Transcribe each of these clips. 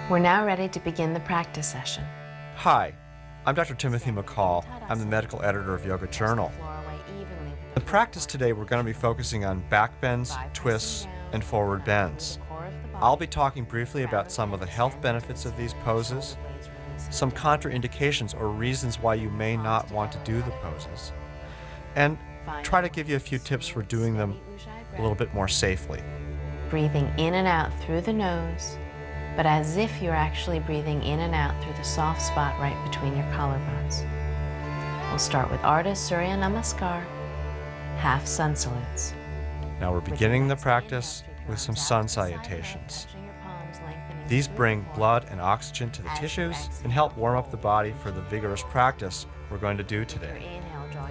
We're now ready to begin the practice session. Hi, I'm Dr. Timothy McCall. I'm the medical editor of Yoga Journal. In practice today, we're going to be focusing on back bends, twists, and forward bends. I'll be talking briefly about some of the health benefits of these poses, some contraindications or reasons why you may not want to do the poses, and try to give you a few tips for doing them a little bit more safely. Breathing in and out through the nose, but as if you're actually breathing in and out through the soft spot right between your collarbones. We'll start with Ardha Surya Namaskar, half sun salutes. Now we're beginning the practice with some sun salutations. These bring blood and oxygen to the tissues and help warm up the body for the vigorous practice we're going to do today.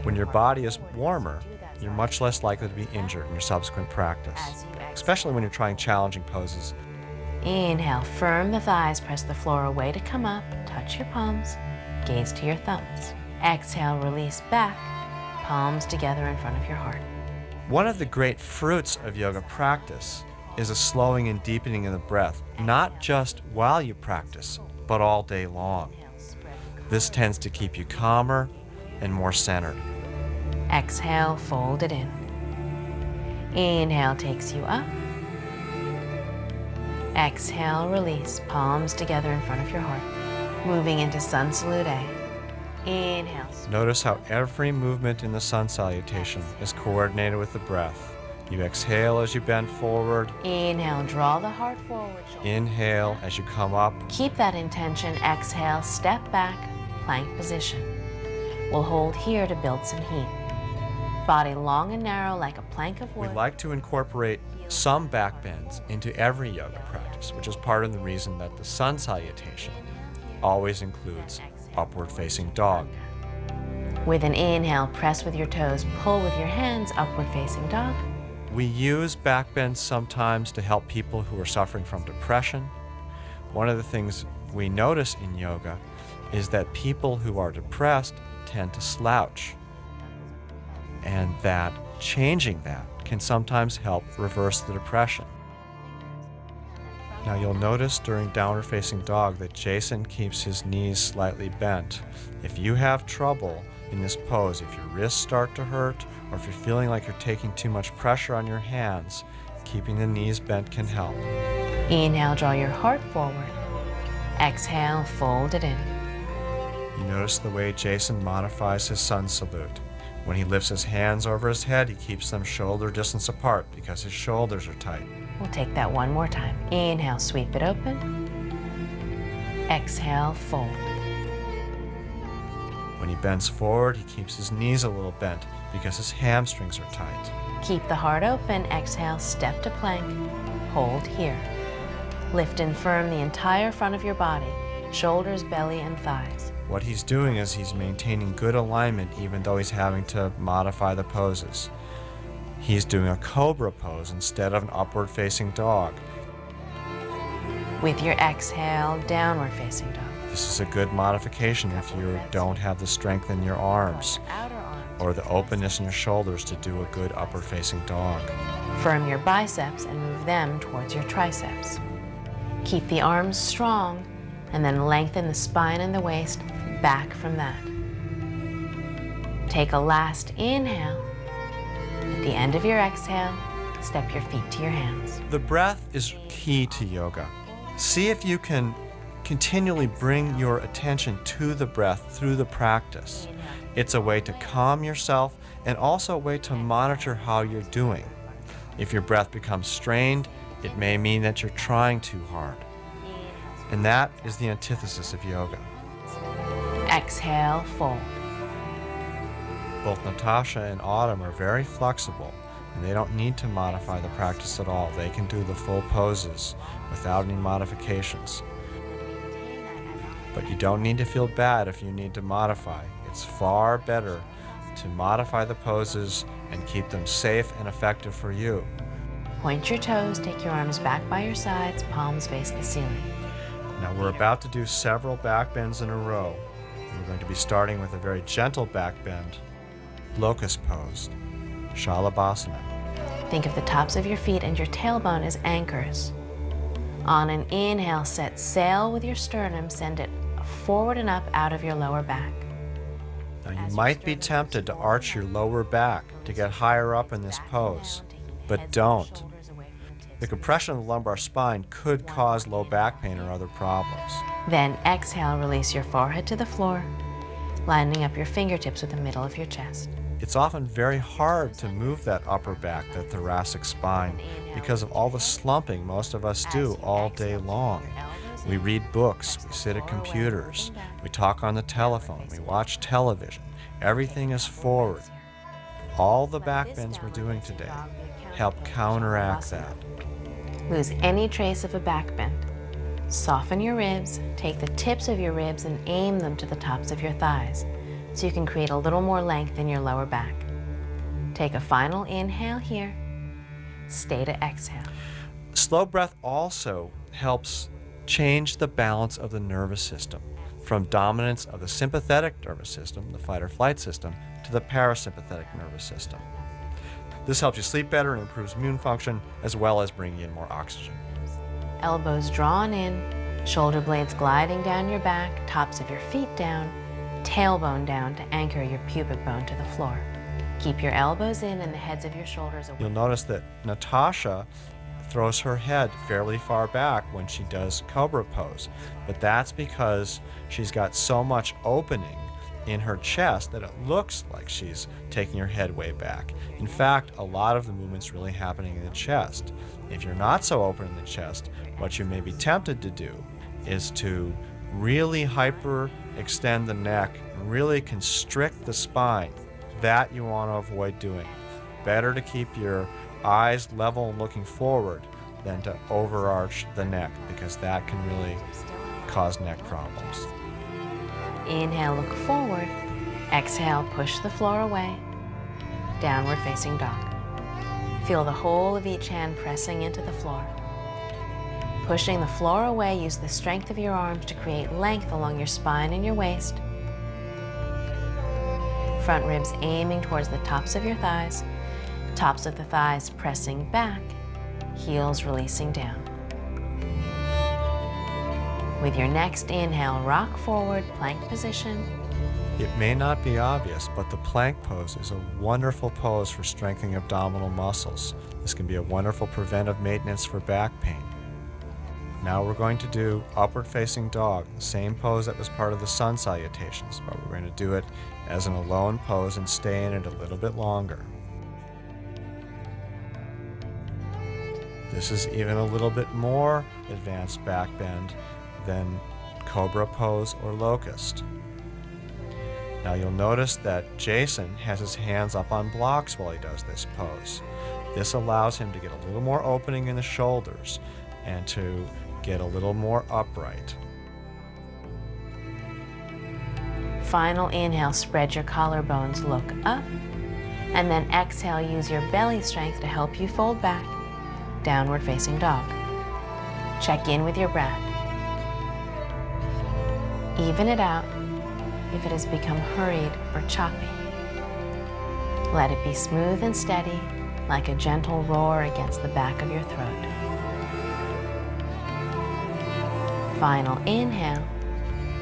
When your body is warmer, you're much less likely to be injured in your subsequent practice, especially when you're trying challenging poses. Inhale, firm the thighs, press the floor away to come up, touch your palms, gaze to your thumbs. Exhale, release back, palms together in front of your heart. One of the great fruits of yoga practice is a slowing and deepening of the breath, not just while you practice, but all day long. This tends to keep you calmer and more centered. Exhale, fold it in. Inhale takes you up. Exhale, release, palms together in front of your heart. Moving into Sun Salute A. Inhale. Notice how every movement in the sun salutation is coordinated with the breath. You exhale as you bend forward. Inhale, draw the heart forward. Inhale as you come up. Keep that intention. Exhale, step back, plank position. We'll hold here to build some heat. Body long and narrow like a plank of wood. We like to incorporate some back bends into every yoga practice, which is part of the reason that the sun salutation always includes upward facing dog. With an inhale, press with your toes, pull with your hands, upward facing dog. We use back bends sometimes to help people who are suffering from depression. One of the things we notice in yoga is that people who are depressed tend to slouch, and that changing that can sometimes help reverse the depression. Now you'll notice during downward facing dog that Jason keeps his knees slightly bent. If you have trouble in this pose, if your wrists start to hurt, or if you're feeling like you're taking too much pressure on your hands, keeping the knees bent can help. Inhale, draw your heart forward. Exhale, fold it in. You notice the way Jason modifies his sun salute. When he lifts his hands over his head, he keeps them shoulder distance apart because his shoulders are tight. We'll take that one more time. Inhale, sweep it open. Exhale, fold. When he bends forward, he keeps his knees a little bent because his hamstrings are tight. Keep the heart open. Exhale, step to plank. Hold here. Lift and firm the entire front of your body, shoulders, belly, and thighs. What he's doing is he's maintaining good alignment even though he's having to modify the poses. He's doing a cobra pose instead of an upward facing dog. With your exhale, downward facing dog. This is a good modification if you don't have the strength in your arms or the openness in your shoulders to do a good upward facing dog. Firm your biceps and move them towards your triceps. Keep the arms strong and then lengthen the spine and the waist back from that. Take a last inhale. At the end of your exhale, step your feet to your hands. The breath is key to yoga. See if you can continually bring your attention to the breath through the practice. It's a way to calm yourself and also a way to monitor how you're doing. If your breath becomes strained, it may mean that you're trying too hard. And that is the antithesis of yoga. Exhale, fold. Both Natasha and Autumn are very flexible, and they don't need to modify the practice at all. They can do the full poses without any modifications. But you don't need to feel bad if you need to modify. It's far better to modify the poses and keep them safe and effective for you. Point your toes, take your arms back by your sides, palms face the ceiling. Now we're about to do several back bends in a row. We're going to be starting with a very gentle back bend, locust pose, Shalabhasana. Think of the tops of your feet and your tailbone as anchors. On an inhale, set sail with your sternum, send it forward and up out of your lower back. Now you might be tempted to arch your lower back to get higher up in this pose, but don't. The compression of the lumbar spine could cause low back pain or other problems. Then exhale, release your forehead to the floor, lining up your fingertips with the middle of your chest. It's often very hard to move that upper back, that thoracic spine, because of all the slumping most of us do all day long. We read books, we sit at computers, we talk on the telephone, we watch television. Everything is forward. All the back bends we're doing today help counteract that. Lose any trace of a back bend. Soften your ribs, take the tips of your ribs and aim them to the tops of your thighs so you can create a little more length in your lower back. Take a final inhale here. Stay to exhale. Slow breath also helps change the balance of the nervous system from dominance of the sympathetic nervous system, the fight or flight system, to the parasympathetic nervous system. This helps you sleep better and improves immune function, as well as bringing in more oxygen. Elbows drawn in, shoulder blades gliding down your back, tops of your feet down, tailbone down to anchor your pubic bone to the floor. Keep your elbows in and the heads of your shoulders away. You'll notice that Natasha throws her head fairly far back when she does Cobra pose, but that's because she's got so much opening in her chest that it looks like she's taking her head way back. In fact, a lot of the movement's really happening in the chest. If you're not so open in the chest, what you may be tempted to do is to really hyper extend the neck and really constrict the spine. That you want to avoid doing. Better to keep your eyes level and looking forward than to overarch the neck, because that can really cause neck problems. Inhale, look forward. Exhale, push the floor away. Downward facing dog. Feel the whole of each hand pressing into the floor. Pushing the floor away, use the strength of your arms to create length along your spine and your waist. Front ribs aiming towards the tops of your thighs. Tops of the thighs pressing back. Heels releasing down. With your next inhale, rock forward, plank position. It may not be obvious, but the plank pose is a wonderful pose for strengthening abdominal muscles. This can be a wonderful preventive maintenance for back pain. Now we're going to do upward facing dog, the same pose that was part of the sun salutations, but we're going to do it as an alone pose and stay in it a little bit longer. This is even a little bit more advanced back bend than Cobra pose or locust. Now you'll notice that Jason has his hands up on blocks while he does this pose. This allows him to get a little more opening in the shoulders and to get a little more upright. Final inhale, spread your collarbones, look up, and then exhale, use your belly strength to help you fold back, downward facing dog. Check in with your breath. Even it out if it has become hurried or choppy. Let it be smooth and steady, like a gentle roar against the back of your throat. Final inhale,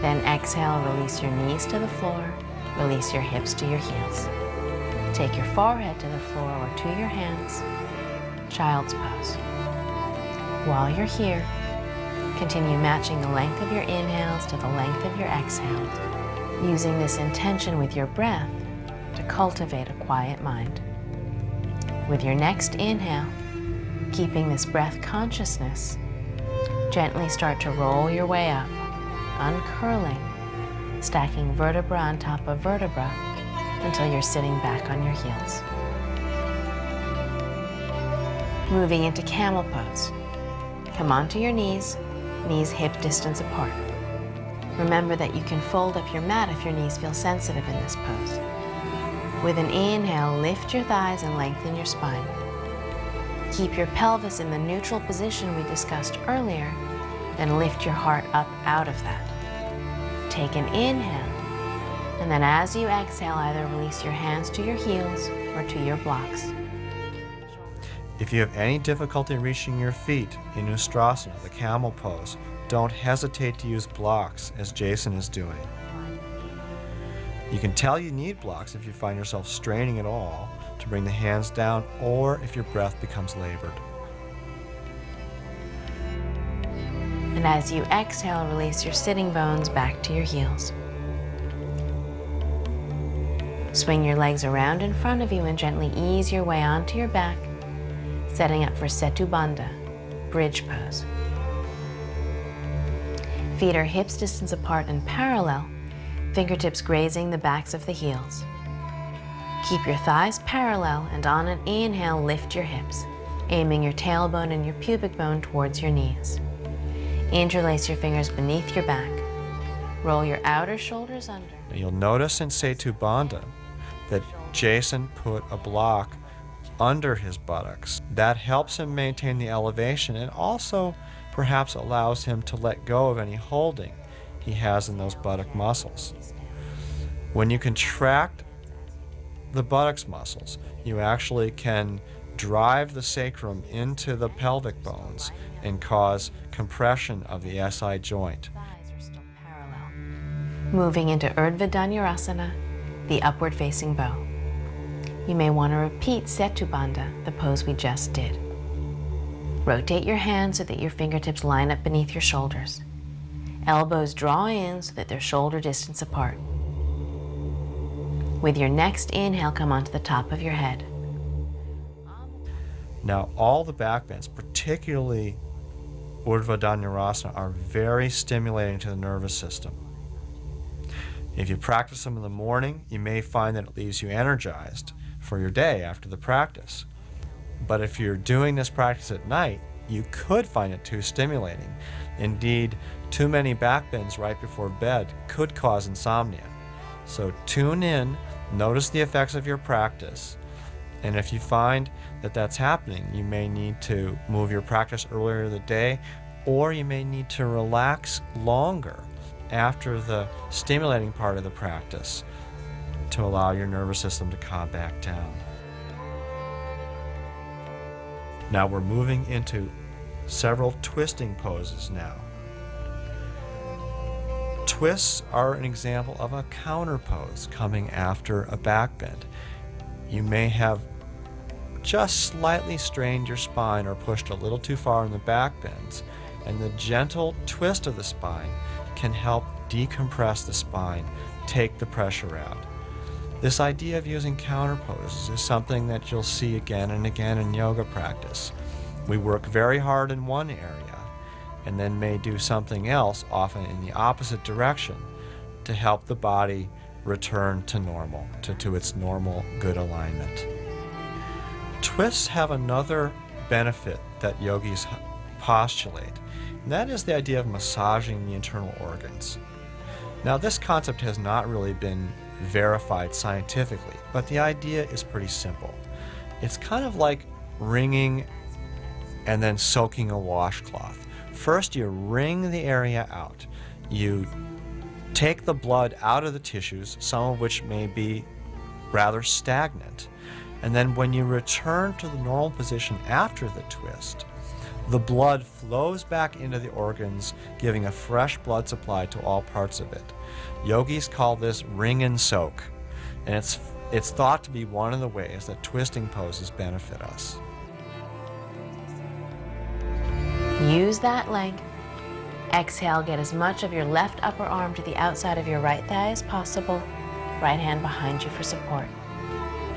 then exhale, release your knees to the floor, release your hips to your heels. Take your forehead to the floor or to your hands, child's pose. While you're here, continue matching the length of your inhales to the length of your exhales, using this intention with your breath to cultivate a quiet mind. With your next inhale, keeping this breath consciousness, gently start to roll your way up, uncurling, stacking vertebra on top of vertebra until you're sitting back on your heels. Moving into camel pose. Come onto your knees hip distance apart. Remember that you can fold up your mat if your knees feel sensitive in this pose. With an inhale, lift your thighs and lengthen your spine. Keep your pelvis in the neutral position we discussed earlier, then lift your heart up out of that. Take an inhale, and then as you exhale, either release your hands to your heels or to your blocks. If you have any difficulty reaching your feet in Ustrasana, the camel pose, don't hesitate to use blocks as Jason is doing. You can tell you need blocks if you find yourself straining at all to bring the hands down or if your breath becomes labored. And as you exhale, release your sitting bones back to your heels. Swing your legs around in front of you and gently ease your way onto your back, setting up for Setu Bandha, bridge pose. Feet are hips distance apart and parallel, fingertips grazing the backs of the heels. Keep your thighs parallel and on an inhale, lift your hips, aiming your tailbone and your pubic bone towards your knees. Interlace your fingers beneath your back. Roll your outer shoulders under. Now you'll notice in Setu Bandha that Jason put a block under his buttocks. That helps him maintain the elevation and also perhaps allows him to let go of any holding he has in those buttock muscles. When you contract the buttocks muscles, you actually can drive the sacrum into the pelvic bones and cause compression of the SI joint. Thighs are still parallel. Moving into Urdhva Dhanurasana, the upward facing bow. You may want to repeat Setu Bandha, the pose we just did. Rotate your hands so that your fingertips line up beneath your shoulders. Elbows draw in so that they're shoulder distance apart. With your next inhale, come onto the top of your head. Now all the back bends, particularly Urdhva Dhanurasana, are very stimulating to the nervous system. If you practice them in the morning, you may find that it leaves you energized for your day after the practice. But if you're doing this practice at night, you could find it too stimulating. Indeed, too many back bends right before bed could cause insomnia. So tune in, notice the effects of your practice, and if you find that that's happening, you may need to move your practice earlier in the day, or you may need to relax longer after the stimulating part of the practice to allow your nervous system to calm back down. Now we're moving into several twisting poses now. Twists are an example of a counter pose coming after a back bend. You may have just slightly strained your spine or pushed a little too far in the back bends, and the gentle twist of the spine can help decompress the spine, take the pressure out. This idea of using counter poses is something that you'll see again and again in yoga practice. We work very hard in one area and then may do something else, often in the opposite direction, to help the body return to normal, to its normal good alignment. Twists have another benefit that yogis postulate, and that is the idea of massaging the internal organs. Now, this concept has not really been verified scientifically, but the idea is pretty simple. It's kind of like wringing and then soaking a washcloth. First, you wring the area out. You take the blood out of the tissues, some of which may be rather stagnant. And then when you return to the normal position after the twist, the blood flows back into the organs, giving a fresh blood supply to all parts of it. Yogis call this wring and soak, and it's thought to be one of the ways that twisting poses benefit us. Use that leg. Exhale, get as much of your left upper arm to the outside of your right thigh as possible. Right hand behind you for support.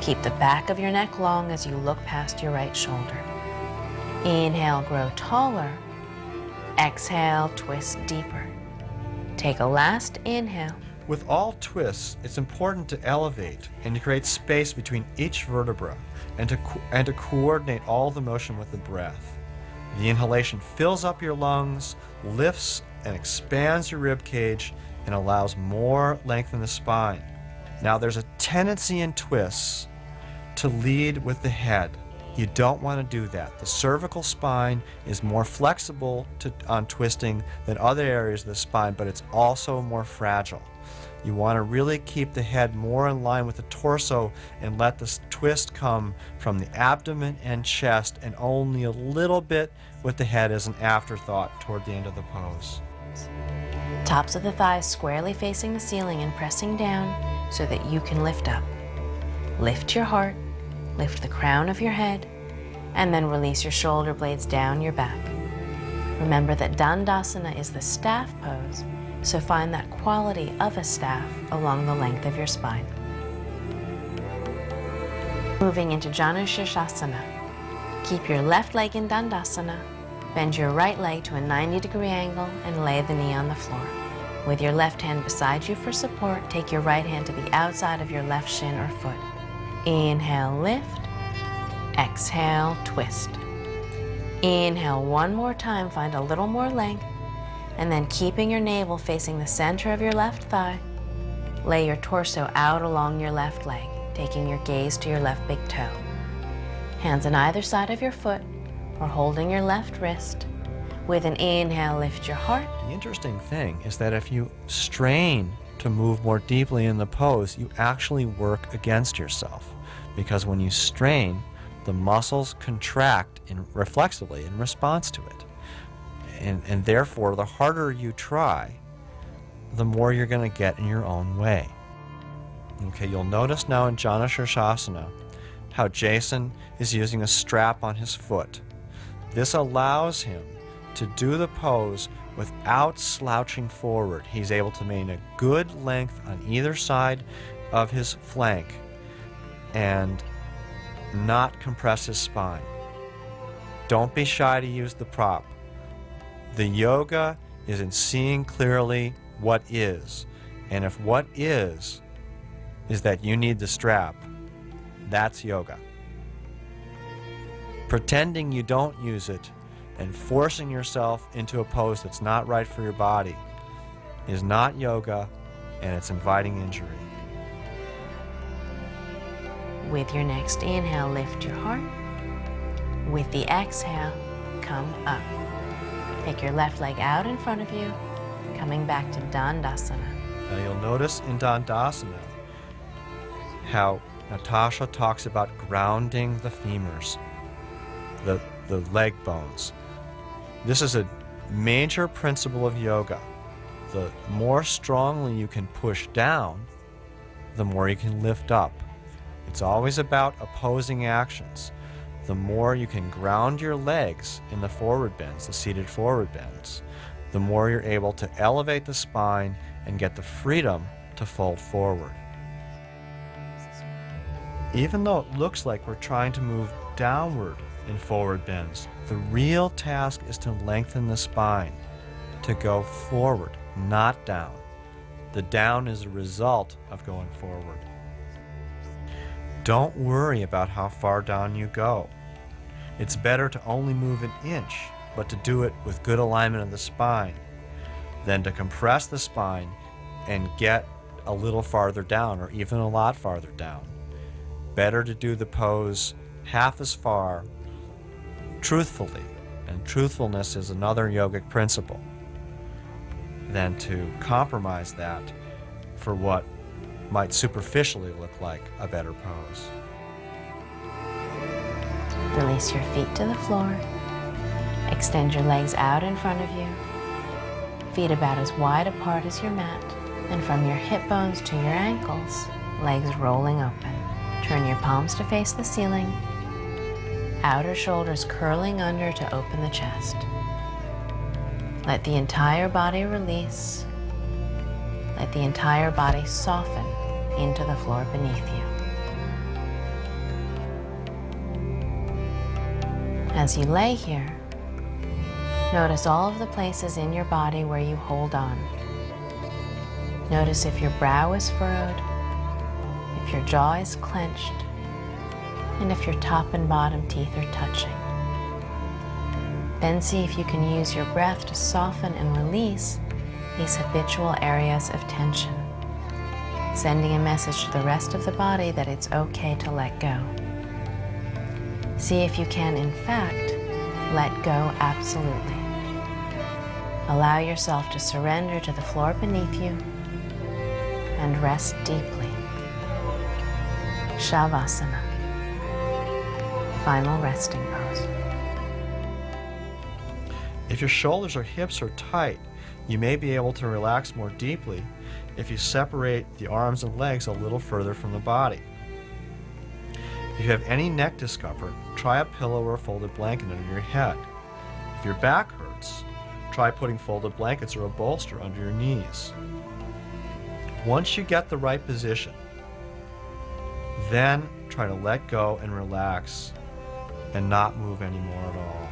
Keep the back of your neck long as you look past your right shoulder. Inhale, grow taller. Exhale, twist deeper. Take a last inhale. With all twists, it's important to elevate and to create space between each vertebra and to coordinate all the motion with the breath. The inhalation fills up your lungs, lifts and expands your rib cage, and allows more length in the spine. Now, there's a tendency in twists to lead with the head. You don't want to do that. The cervical spine is more flexible on twisting than other areas of the spine, but it's also more fragile. You want to really keep the head more in line with the torso and let this twist come from the abdomen and chest, and only a little bit with the head as an afterthought toward the end of the pose. Tops of the thighs squarely facing the ceiling and pressing down so that you can lift up. Lift your heart, lift the crown of your head, and then release your shoulder blades down your back. Remember that Dandasana is the staff pose, so find that quality of a staff along the length of your spine. Moving into Janu Shirshasana. Keep your left leg in Dandasana, bend your right leg to a 90-degree angle, and lay the knee on the floor. With your left hand beside you for support, take your right hand to the outside of your left shin or foot. Inhale, lift. Exhale, twist. Inhale one more time, find a little more length, and then keeping your navel facing the center of your left thigh, lay your torso out along your left leg, taking your gaze to your left big toe. Hands on either side of your foot or holding your left wrist. With an inhale, lift your heart. The interesting thing is that if you strain to move more deeply in the pose, you actually work against yourself, because when you strain, the muscles contract reflexively in response to it. And therefore, the harder you try, the more you're going to get in your own way. Okay, you'll notice now in Janu Shirshasana how Jason is using a strap on his foot. This allows him to do the pose without slouching forward. He's able to maintain a good length on either side of his flank and not compress his spine. Don't be shy to use the prop. The yoga is in seeing clearly what is. And if what is that you need the strap, that's yoga. Pretending you don't use it and forcing yourself into a pose that's not right for your body is not yoga, and it's inviting injury. With your next inhale, lift your heart. With the exhale, come up. Take your left leg out in front of you, coming back to Dandasana. Now you'll notice in Dandasana how Natasha talks about grounding the femurs, the leg bones. This is a major principle of yoga. The more strongly you can push down, the more you can lift up. It's always about opposing actions. The more you can ground your legs in the forward bends, the seated forward bends, the more you're able to elevate the spine and get the freedom to fold forward. Even though it looks like we're trying to move downward in forward bends, the real task is to lengthen the spine, to go forward, not down. The down is a result of going forward. Don't worry about how far down you go. It's better to only move an inch, but to do it with good alignment of the spine, than to compress the spine and get a little farther down, or even a lot farther down. Better to do the pose half as far, truthfully, and truthfulness is another yogic principle, than to compromise that for what might superficially look like a better pose. Release your feet to the floor. Extend your legs out in front of you. Feet about as wide apart as your mat. And from your hip bones to your ankles, legs rolling open. Turn your palms to face the ceiling. Outer shoulders curling under to open the chest. Let the entire body release. Let the entire body soften into the floor beneath you. As you lay here, notice all of the places in your body where you hold on. Notice if your brow is furrowed, if your jaw is clenched, and if your top and bottom teeth are touching. Then see if you can use your breath to soften and release these habitual areas of tension, sending a message to the rest of the body that it's okay to let go. See if you can, in fact, let go absolutely. Allow yourself to surrender to the floor beneath you, and rest deeply. Shavasana, final resting pose. If your shoulders or hips are tight, you may be able to relax more deeply if you separate the arms and legs a little further from the body. If you have any neck discomfort, try a pillow or a folded blanket under your head. If your back hurts, try putting folded blankets or a bolster under your knees. Once you get the right position, then try to let go and relax and not move anymore at all.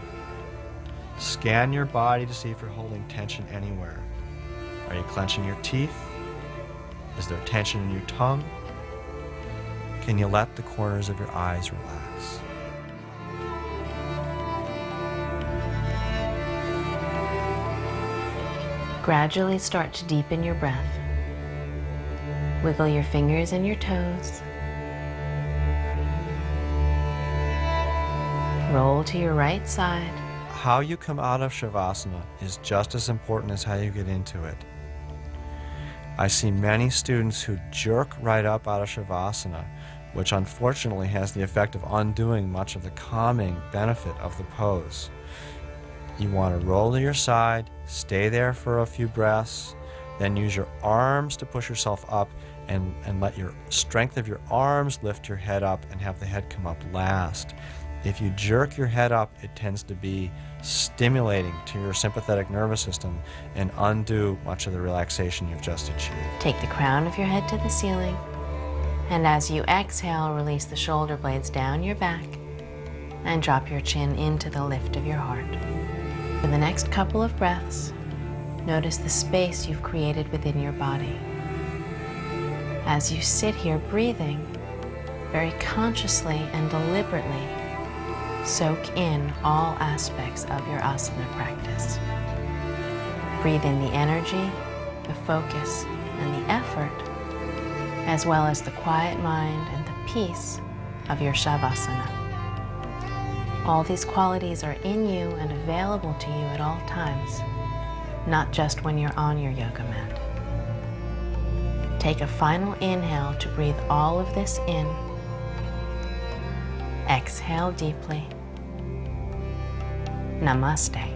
Scan your body to see if you're holding tension anywhere. Are you clenching your teeth? Is there tension in your tongue? Can you let the corners of your eyes relax? Gradually start to deepen your breath. Wiggle your fingers and your toes. Roll to your right side. How you come out of Shavasana is just as important as how you get into it. I see many students who jerk right up out of Shavasana, which unfortunately has the effect of undoing much of the calming benefit of the pose. You want to roll to your side, stay there for a few breaths, then use your arms to push yourself up and let your strength of your arms lift your head up and have the head come up last. If you jerk your head up, it tends to be stimulating to your sympathetic nervous system and undo much of the relaxation you've just achieved. Take the crown of your head to the ceiling, and as you exhale, release the shoulder blades down your back and drop your chin into the lift of your heart. For the next couple of breaths, notice the space you've created within your body. As you sit here breathing, very consciously and deliberately, soak in all aspects of your asana practice. Breathe in the energy, the focus, and the effort, as well as the quiet mind and the peace of your Shavasana. All these qualities are in you and available to you at all times, not just when you're on your yoga mat. Take a final inhale to breathe all of this in. Exhale deeply. Namaste.